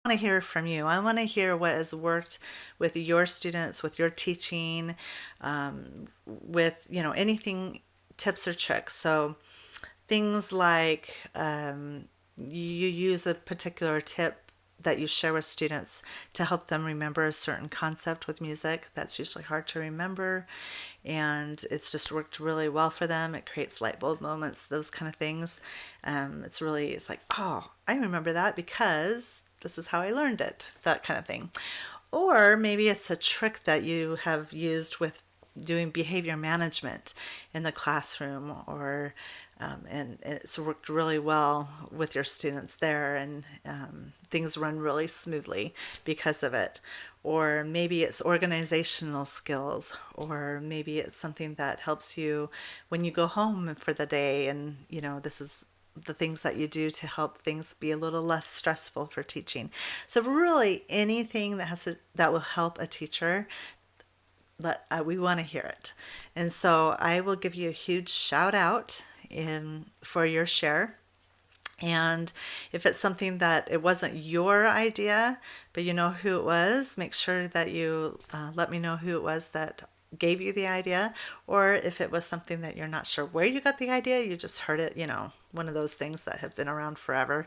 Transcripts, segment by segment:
want to hear from you. I want to hear what has worked with your students, with your teaching, with, anything, tips or tricks. So things like you use a particular tip that you share with students to help them remember a certain concept with music that's usually hard to remember, and it's just worked really well for them. It creates light bulb moments, those kind of things. It's like, oh, I remember that because this is how I learned it, that kind of thing. Or maybe it's a trick that you have used with doing behavior management in the classroom, or and it's worked really well with your students there, and things run really smoothly because of it. Or maybe it's organizational skills, or maybe it's something that helps you when you go home for the day, and this is the things that you do to help things be a little less stressful for teaching. So really anything that will help a teacher, we want to hear it. And so I will give you a huge shout out for your share. And if it's something that it wasn't your idea, but you know who it was, make sure that you let me know who it was that gave you the idea. Or if it was something that you're not sure where you got the idea, you just heard it, one of those things that have been around forever,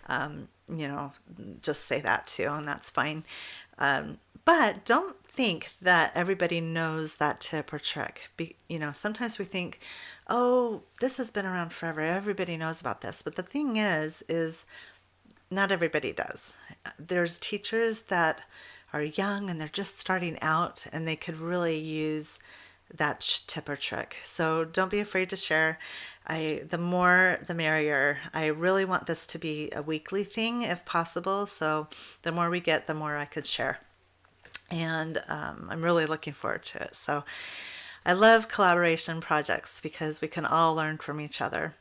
um, you know, just say that too, and that's fine. But don't think that everybody knows that tip or trick. Sometimes we think, oh, this has been around forever. Everybody knows about this. But the thing is not everybody does. There's teachers that are young and they're just starting out, and they could really use that tip or trick. So don't be afraid to share. The more the merrier. I really want this to be a weekly thing if possible. So the more we get, the more I could share. And I'm really looking forward to it. So I love collaboration projects because we can all learn from each other.